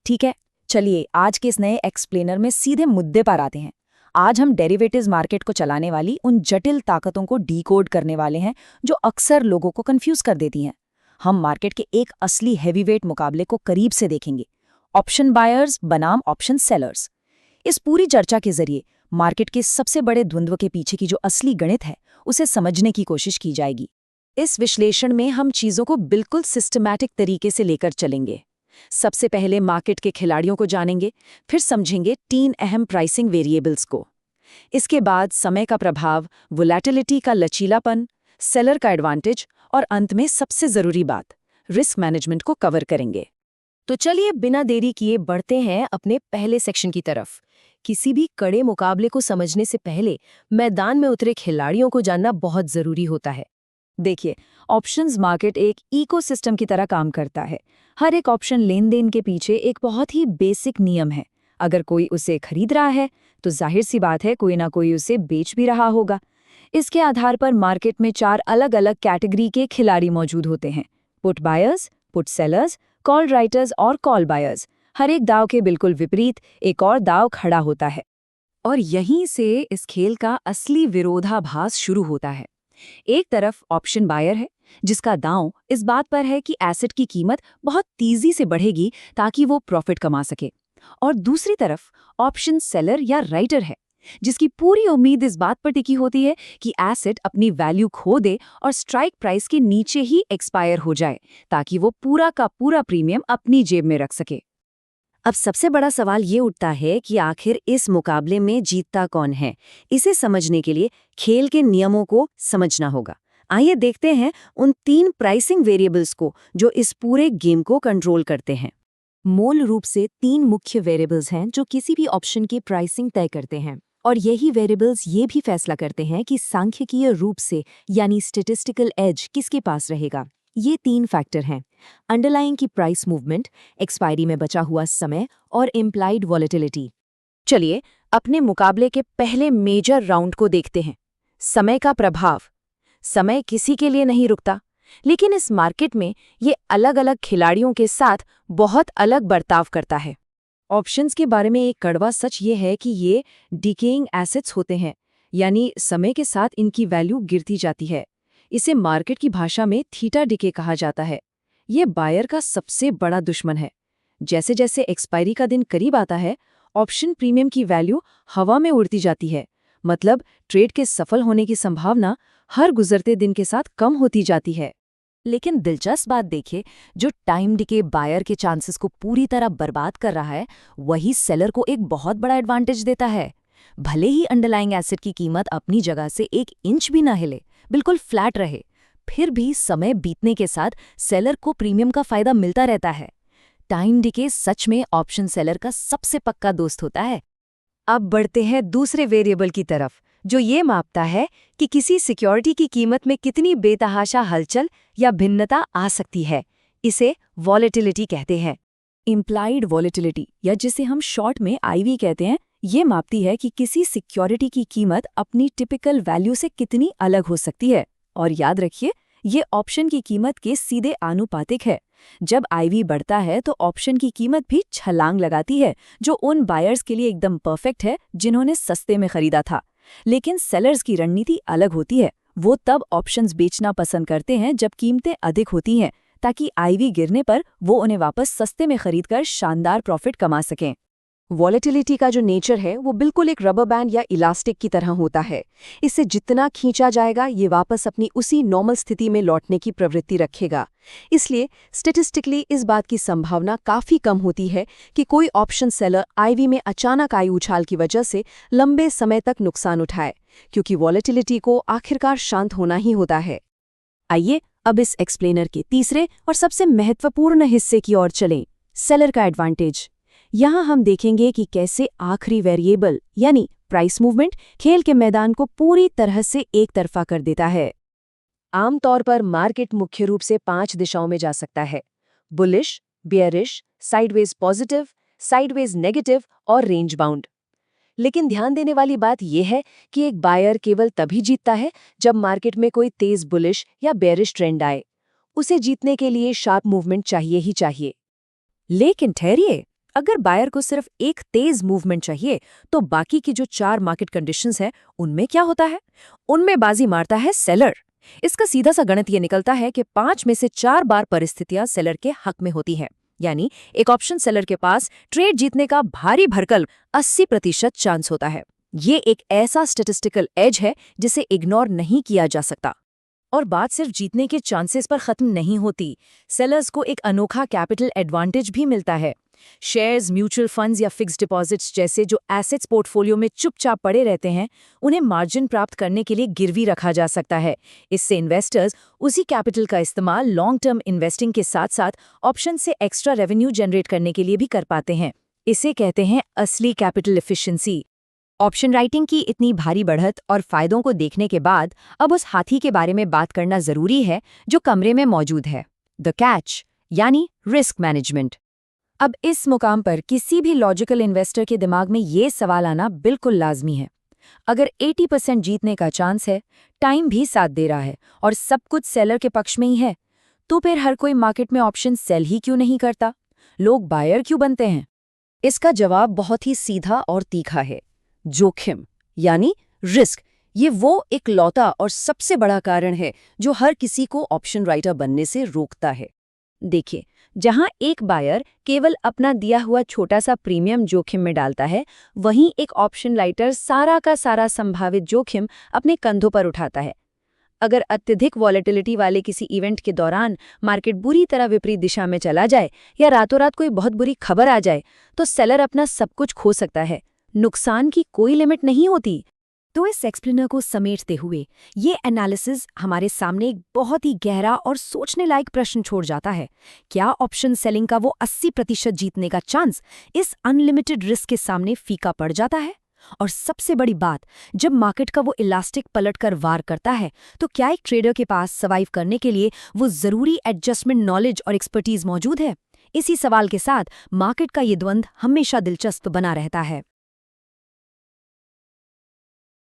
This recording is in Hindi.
ठीक है, चलिए आज के इस नए एक्सप्लेनर में सीधे मुद्दे पर आते हैं। आज हम डेरिवेटिव्स मार्केट को चलाने वाली उन जटिल ताकतों को डीकोड करने वाले हैं जो अक्सर लोगों को कंफ्यूज कर देती हैं। हम मार्केट के एक असली हैवीवेट मुकाबले को करीब से देखेंगे, ऑप्शन बायर्स बनाम ऑप्शन सेलर्स। इस पूरी चर्चा के जरिए मार्केट के सबसे बड़े द्वंद्व के पीछे की जो असली गणित है उसे समझने की कोशिश की जाएगी। इस विश्लेषण में हम चीजों को बिल्कुल सिस्टमैटिक तरीके से लेकर चलेंगे। सबसे पहले मार्केट के खिलाड़ियों को जानेंगे, फिर समझेंगे 3 अहम प्राइसिंग वेरिएबल्स को। इसके बाद समय का प्रभाव, वोलेटिलिटी का लचीलापन, सेलर का एडवांटेज और अंत में सबसे जरूरी बात, रिस्क मैनेजमेंट को कवर करेंगे। तो चलिए बिना देरी किए बढ़ते हैं अपने पहले सेक्शन की तरफ। किसी भी कड़े मुकाबले को समझने से पहले मैदान में उतरे खिलाड़ियों को जानना बहुत जरूरी होता है। देखिए, ऑप्शंस मार्केट एक इकोसिस्टम की तरह काम करता है। हर एक ऑप्शन लेन देन के पीछे एक बहुत ही बेसिक नियम है। अगर कोई उसे खरीद रहा है तो जाहिर सी बात है कोई ना कोई उसे बेच भी रहा होगा। इसके आधार पर मार्केट में 4 अलग अलग कैटेगरी के खिलाड़ी मौजूद होते हैं: put buyers, put sellers, call writers और कॉल बायर्स। हर एक दाव के बिल्कुल विपरीत एक और दाव खड़ा होता है, और यहीं से इस खेल का असली विरोधाभास शुरू होता है। एक तरफ ऑप्शन बायर है जिसका दांव इस बात पर है कि एसेट की कीमत बहुत तेजी से बढ़ेगी ताकि वो प्रॉफिट कमा सके, और दूसरी तरफ ऑप्शन सेलर या राइटर है जिसकी पूरी उम्मीद इस बात पर टिकी होती है कि एसेट अपनी वैल्यू खो दे और स्ट्राइक प्राइस के नीचे ही एक्सपायर हो जाए ताकि वो पूरा का पूरा प्रीमियम अपनी जेब में रख सके। अब सबसे बड़ा सवाल ये उठता है कि आखिर इस मुकाबले में जीतता कौन है। इसे समझने के लिए खेल के नियमों को समझना होगा। आइए देखते हैं उन 3 प्राइसिंग वेरिएबल्स को जो इस पूरे गेम को कंट्रोल करते हैं। मूल रूप से 3 मुख्य वेरिएबल्स हैं जो किसी भी ऑप्शन की प्राइसिंग तय करते हैं, और यही वेरिएबल्स ये भी फैसला करते हैं कि सांख्यिकीय रूप से यानी स्टैटिस्टिकल एज किसके पास रहेगा। ये 3 फैक्टर हैं: अंडरलाइंग की प्राइस मूवमेंट, एक्सपायरी में बचा हुआ समय और इम्प्लाइड वॉलेटिलिटी। चलिए अपने मुकाबले के पहले मेजर राउंड को देखते हैं, समय का प्रभाव। समय किसी के लिए नहीं रुकता, लेकिन इस मार्केट में ये अलग अलग खिलाड़ियों के साथ बहुत अलग बर्ताव करता है। ऑप्शंस के बारे में एक कड़वा सच ये है कि ये डिकेइंग एसेट्स होते हैं, यानी समय के साथ इनकी वैल्यू गिरती जाती है। इसे मार्केट की भाषा में थीटा डिके कहा जाता है। ये बायर का सबसे बड़ा दुश्मन है। जैसे जैसे एक्सपायरी का दिन करीब आता है, ऑप्शन प्रीमियम की वैल्यू हवा में उड़ती जाती है। मतलब ट्रेड के सफल होने की संभावना हर गुजरते दिन के साथ कम होती जाती है। लेकिन दिलचस्प बात देखिए, जो टाइम डिके बायर के चांसेस को पूरी तरह बर्बाद कर रहा है, वही सेलर को एक बहुत बड़ा एडवांटेज देता है। भले ही अंडरलाइंग एसेट की कीमत अपनी जगह से 1 इंच भी ना हिले, बिल्कुल फ्लैट रहे, फिर भी समय बीतने के साथ सेलर को प्रीमियम का फायदा मिलता रहता है। टाइम डिके सच में ऑप्शन सेलर का सबसे पक्का दोस्त होता है। अब बढ़ते हैं दूसरे वेरिएबल की तरफ, जो ये मापता है कि किसी सिक्योरिटी की कीमत में कितनी बेतहाशा हलचल या भिन्नता आ सकती है। इसे वॉलेटिलिटी कहते हैं। इम्प्लाइड वॉलेटिलिटी, या जिसे हम शॉर्ट में आईवी कहते हैं, ये मापती है कि किसी सिक्योरिटी की कीमत अपनी टिपिकल वैल्यू से कितनी अलग हो सकती है। और याद रखिए, ये ऑप्शन की कीमत के सीधे आनुपातिक है। जब आईवी बढ़ता है तो ऑप्शन की कीमत भी छलांग लगाती है, जो उन बायर्स के लिए एकदम परफेक्ट है जिन्होंने सस्ते में खरीदा था। लेकिन सेलर्स की रणनीति अलग होती है। वो तब ऑप्शंस बेचना पसंद करते हैं जब कीमतें अधिक होती हैं, ताकि आईवी गिरने पर वो उन्हें वापस सस्ते में खरीदकर शानदार प्रॉफिट कमा सकें। वॉलेटिलिटी का जो नेचर है वो बिल्कुल एक रबर बैंड या इलास्टिक की तरह होता है। इसे जितना खींचा जाएगा ये वापस अपनी उसी नॉर्मल स्थिति में लौटने की प्रवृत्ति रखेगा। इसलिए स्टैटिस्टिकली इस बात की संभावना काफ़ी कम होती है कि कोई ऑप्शन सेलर आईवी में अचानक आई उछाल की वजह से लंबे समय तक नुकसान उठाए, क्योंकि वॉलेटिलिटी को आखिरकार शांत होना ही होता है। आइए अब इस एक्सप्लेनर के तीसरे और सबसे महत्वपूर्ण हिस्से की ओर चलें, सेलर का एडवांटेज। यहाँ हम देखेंगे कि कैसे आखिरी वेरिएबल यानी प्राइस मूवमेंट खेल के मैदान को पूरी तरह से एक तरफा कर देता है। आमतौर पर मार्केट मुख्य रूप से 5 दिशाओं में जा सकता है: bullish, bearish, sideways positive, sideways negative और रेंज बाउंड। लेकिन ध्यान देने वाली बात यह है कि एक बायर केवल तभी जीतता है जब मार्केट में कोई तेज बुलिश या बेयरिश ट्रेंड आए। उसे जीतने के लिए शार्प मूवमेंट चाहिए ही चाहिए। लेकिन ठहरिए, अगर बायर को सिर्फ एक तेज मूवमेंट चाहिए, तो बाकी की जो 4 मार्केट कंडीशंस हैं, उनमें क्या होता है? उनमें बाजी मारता है सेलर। इसका सीधा सा गणित ये निकलता है कि 5 में से 4 बार परिस्थितियां सेलर के हक में होती हैं। यानी एक ऑप्शन सेलर के पास ट्रेड जीतने का भारी भरकम 80% चांस होता है। ये एक ऐसा स्टैटिस्टिकल एज है जिसे इग्नोर नहीं किया जा सकता। और बात सिर्फ जीतने के चांसेस पर खत्म नहीं होती। सेलर्स को एक अनोखा कैपिटल एडवांटेज भी मिलता है। शेयर्स, म्यूचुअल फंड्स या फिक्स्ड डिपॉजिट्स जैसे जो एसेट्स पोर्टफोलियो में चुपचाप पड़े रहते हैं, उन्हें मार्जिन प्राप्त करने के लिए गिरवी रखा जा सकता है। इससे इन्वेस्टर्स उसी कैपिटल का इस्तेमाल लॉन्ग टर्म इन्वेस्टिंग के साथ साथ ऑप्शन से एक्स्ट्रा रेवेन्यू जनरेट करने के लिए भी कर पाते हैं। इसे कहते हैं असली कैपिटल एफिशिएंसी। ऑप्शन राइटिंग की इतनी भारी बढ़त और फायदों को देखने के बाद अब उस हाथी के बारे में बात करना जरूरी है जो कमरे में मौजूद है, द कैच, यानी रिस्क मैनेजमेंट। अब इस मुकाम पर किसी भी लॉजिकल इन्वेस्टर के दिमाग में ये सवाल आना बिल्कुल लाजमी है। अगर 80% जीतने का चांस है, टाइम भी साथ दे रहा है और सब कुछ सेलर के पक्ष में ही है, तो फिर हर कोई मार्केट में ऑप्शन सेल ही क्यों नहीं करता? लोग बायर क्यों बनते हैं? इसका जवाब बहुत ही सीधा और तीखा है। जोखिम, यानी रिस्क, ये वो इकलौता और सबसे बड़ा कारण है जो हर किसी को ऑप्शन राइटर बनने से रोकता है। देखिए, जहां एक बायर केवल अपना दिया हुआ छोटा सा प्रीमियम जोखिम में डालता है, वहीं एक ऑप्शन राइटर सारा का सारा संभावित जोखिम अपने कंधों पर उठाता है। अगर अत्यधिक वॉलेटिलिटी वाले इवेंट इवेंट के दौरान मार्केट बुरी तरह विपरीत दिशा में चला जाए या रातों रात कोई बहुत बुरी खबर आ जाए, तो सेलर अपना सब कुछ खो सकता है। नुकसान की कोई लिमिट नहीं होती। तो इस एक्सप्लेनर को समेटते हुए ये एनालिसिस हमारे सामने एक बहुत ही गहरा और सोचने लायक प्रश्न छोड़ जाता है। क्या ऑप्शन सेलिंग का वो 80% जीतने का चांस इस अनलिमिटेड रिस्क के सामने फीका पड़ जाता है? और सबसे बड़ी बात, जब मार्केट का वो इलास्टिक पलटकर वार करता है, तो क्या एक ट्रेडर के पास सर्वाइव करने के लिए वो जरूरी एडजस्टमेंट नॉलेज और एक्सपर्टीज मौजूद है? इसी सवाल के साथ मार्केट का ये द्वंद्व हमेशा दिलचस्प बना रहता है।